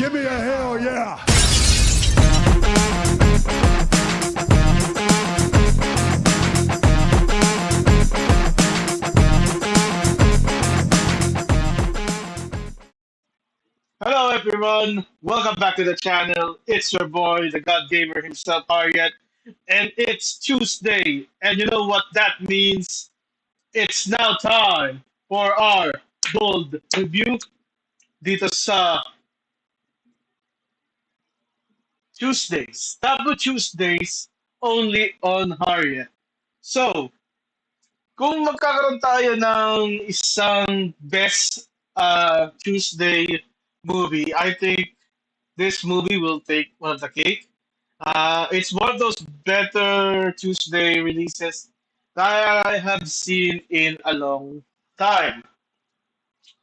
Give me a hell yeah. Hello everyone, welcome back to the channel. It's your boy, the God Gamer himself, Harriet, and it's Tuesday. And you know what that means? It's now time for our bold review dito sa Tuesdays. Tabu Tuesdays only on Harriet. So, kung magkakaroon tayo ng isang best Tuesday movie, I think this movie will take one of the cake. It's one of those better Tuesday releases that I have seen in a long time.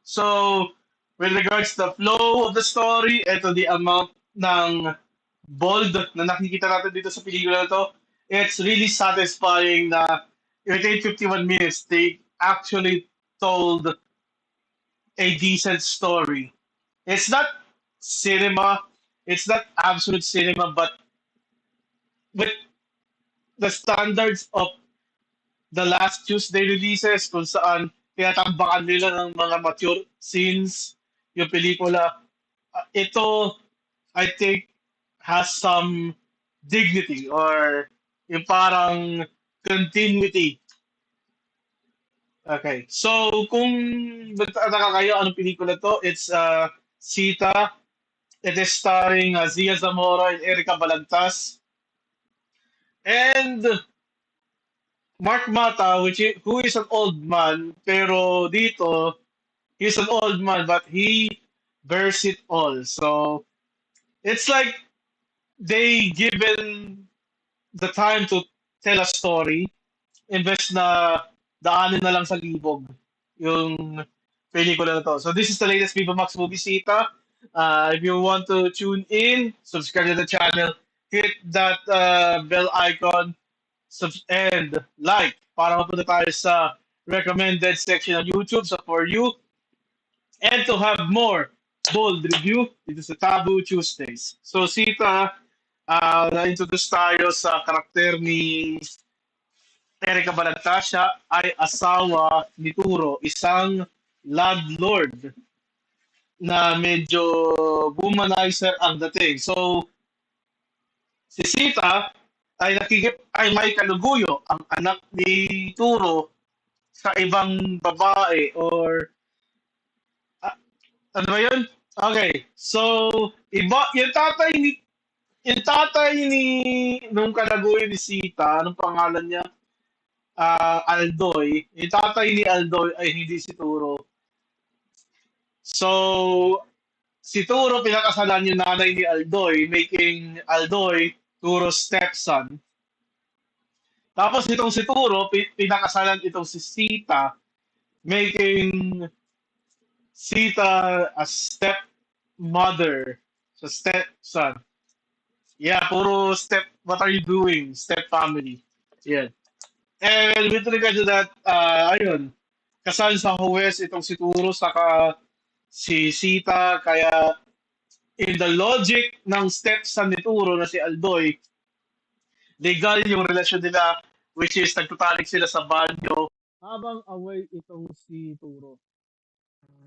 So, with regards to the flow of the story, ito the amount ng bold na nakikita natin dito sa pelikula na to, it's really satisfying na within 51 minutes, they actually told a decent story. It's not cinema, it's not absolute cinema, but with the standards of the last Tuesday releases kung saan tinatambakan nila ng mga mature scenes yung pelikula, ito, I think, has some dignity or yung parang continuity. Okay. So, kung nagtataka kayo anong pelikula to, it's Sita. It is starring Zia Zamora and Erica Balagtas. And Mark Mata, who is an old man, pero dito, he's an old man, but he bears it all. So, it's like they given the time to tell a story, imbes na daanin na lang sa libog yung pelikula na to. So this is the latest Viva Max movie, Sita. If you want to tune in, subscribe to the channel, hit that bell icon, and like para mapunta tayo sa recommended section on YouTube sa For You. And to have more bold review, dito sa Taboo Tuesdays. So Sita, na-introduce tayo sa karakter ni Erica Balagtas. Siya ay asawa ni Turo, isang landlord na medyo womanizer ang dating. So, si Sita ay may kaluguyo ang anak ni Turo sa ibang babae or ano ba yun? Okay. So, yung tatay ni nung kalaguyo ni Sita, anong pangalan niya? Aldoy. Yung tatay ni Aldoy ay hindi si Turo. So, si Turo pinakasalan yung nanay ni Aldoy, making Aldoy Turo's stepson. Tapos itong si Turo, pinakasalan itong si Sita, making Sita a stepmother, so stepson. Yeah, puro step, what are you doing? Step family. Yeah. And with regard to that, ayun, kasal sa Huwes itong si Turo saka si Sita, kaya in the logic ng stepson ni Turo na si Aldoy, legal yung relasyon nila, which is nagtutalik sila sa banyo habang away itong si Turo.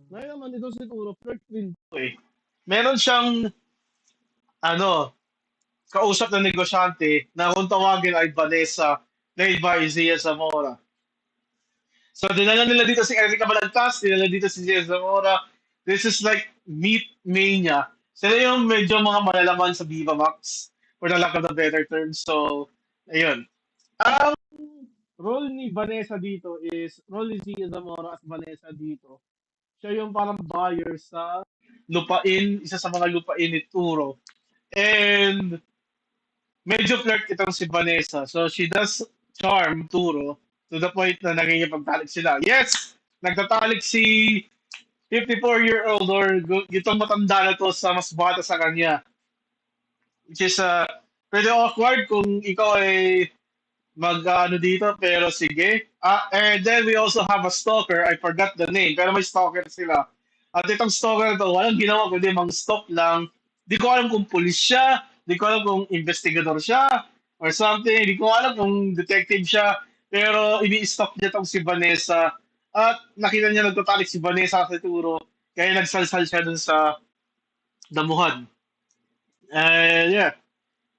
Ngayon naman itong si Turo, flirt din to eh. Meron siyang, ano, kausap na negosyante na kung tawagin ay Vanessa, played by Zia Zamora. So, dinala nila dito si Erica Balagtas, dinala dito si Zia Zamora. This is like meat mania. Sila yung medyo mga malalaman sa Viva Max, for the lack of a better term. So, ayun. Ang role ni Vanessa dito is, role ni Zia Zamora as Vanessa dito, siya yung parang buyer sa lupain, isa sa mga lupain ni Turo. And medyo flirt itong si Vanessa. So she does charm Turo to the point na nagigipagtalik sila. Yes! Nagtatalik si 54-year-old or itong matanda na to sa mas bata sa kanya. Which is pwede awkward kung ikaw ay mag-ano dito, pero sige. And then we also have a stalker. I forgot the name, pero may stalker sila. At itong stalker na to, walang ginawa kundi mang stalk lang Di ko alam kung pulis siya, di ko alam kung investigador siya, or something. Di ko alam kung detective siya. Pero ini-stalk niya tong si Vanessa. At nakita niya nagtatalik si Vanessa sa Turo. Kaya nagsalsal siya dun sa damuhan. Yeah.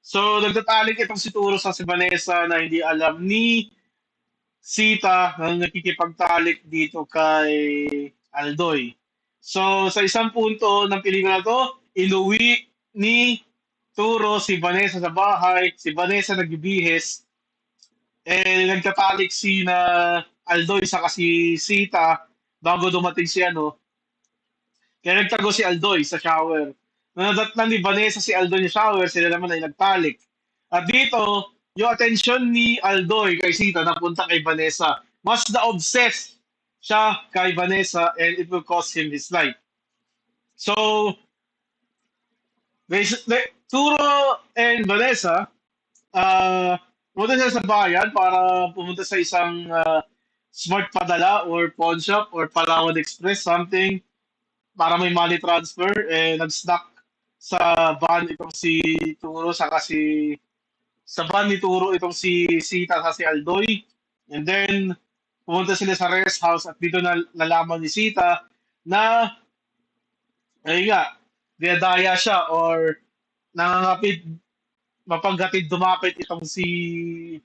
So, nagtatalik itong si Turo sa si Vanessa na hindi alam ni Sita na nakikipagtalik dito kay Aldoy. So, sa isang punto ng pelikula to, inuwi ni Turo si Vanessa sa bahay, si Vanessa nagbibihis, nagtatalik si na Aldoy sa kasi Sita bago dumating si ano, kaya nagtago si Aldoy sa shower. Nung nadatnan ni Vanessa si Aldoy sa shower, sila naman ay nagtalik. At dito, yung attention ni Aldoy kay Sita napunta kay Vanessa. Mas na-obsessed siya kay Vanessa and it will cost him his life. So, Turo and Vanessa, pumunta sila sa bayan para pumunta sa isang smart padala or pawn shop or Palawan Express, something, para may money transfer, nag-snack sa van itong si Turo sa van ni Turo itong si Sita sa si Aldoy. And then, pumunta sila sa rest house at dito na nalaman ni Sita na, ay nga, dinadaya siya or nangangapit, mapaghatid dumapit itong si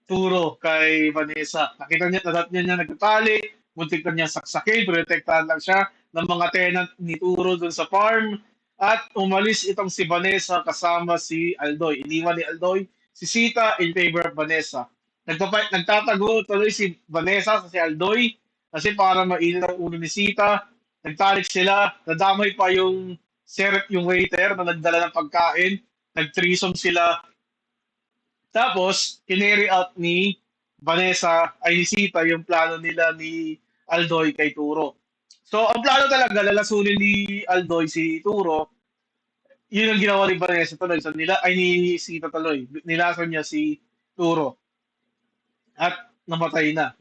Turo kay Vanessa. Nakita niya, nadat niya nagtatali, muntik na niya saksakin, protektahan lang siya ng mga tenant ni Turo dun sa farm. At umalis itong si Vanessa kasama si Aldoy. Iniwan ni Aldoy si Sita in favor of Vanessa. Nagtatago tuloy si Vanessa sa si Aldoy kasi para mainit ang ulo ni Sita. Nagtalik sila, nadamay pa yung serep yung waiter na nagdala ng pagkain. Nag-threesome sila. Tapos, kinary out ni Vanessa, ay ni Sita, yung plano nila ni Aldoy kay Turo. So, ang plano talaga, lalasunin ni Aldoy si Turo, yun ang ginawa ni Vanessa tuloy. So, ay ni Sita tuloy. Nilason niya si Turo. At namatay na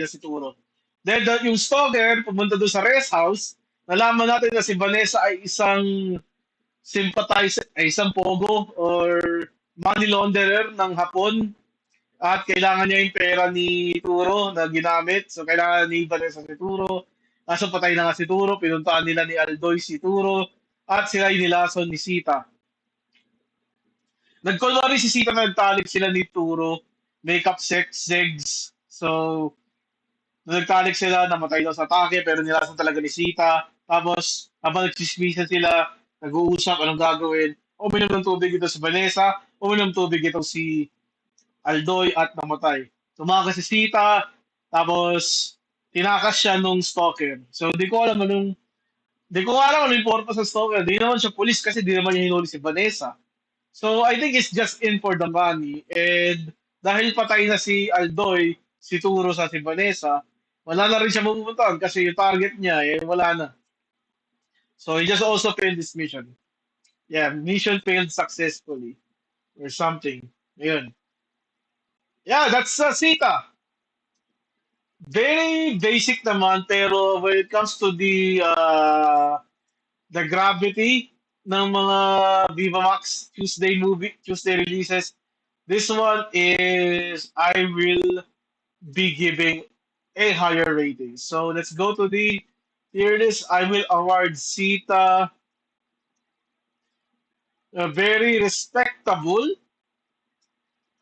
si Turo. Then, yung stalker, pumunta doon sa rest house, nalaman natin na si Vanessa ay isang sympathizer, ay isang pogo or money launderer ng Hapon at kailangan niya yung pera ni Turo na ginamit. So, kailangan ni Vanessa si Turo. Kaso patay na nga si Turo. Pinuntaan nila ni Aldoy si Turo. At sila yung nilason ni Sita. Nagkulwari si Sita na nagtalik sila ni Turo. Makeup sex. So, nagtalik sila, namatay daw sa atake, pero nilason talaga ni Sita. Tapos, habang nagsismisan sila, nag-uusap, anong gagawin. Uminom ng tubig ito si Vanessa. Uminom ng tubig ito si Aldoy at namatay. Tumakas si Sita, tapos tinakas siya nung stalker. So, di ko alam anong purpose sa stalker. Di naman siya pulis kasi di naman niya hinuli si Vanessa. So, I think it's just in for the money. And dahil patay na si Aldoy, si Turo sa si Vanessa, wala na rin siya mapupuntahan kasi yung target niya, wala na. So, he just also failed this mission. Yeah, mission failed successfully. Or something. Ayun. Yeah, that's Sita. Very basic naman, pero when it comes to the gravity ng mga Viva Max Tuesday releases, this one is I will be giving a higher rating. So let's go to the tier list. I will award Sita a very respectfully,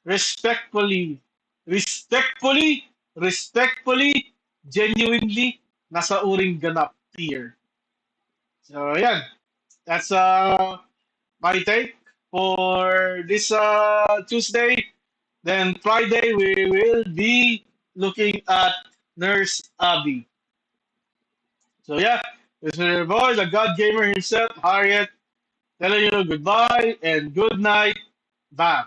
respectfully, genuinely, nasa uring ganap tier. So, yan. That's my take for this Tuesday. Then Friday, we will be looking at Nurse Abby. So, yeah. This is your boy, the God Gamer himself, Harriet, telling you goodbye and good night. Bye.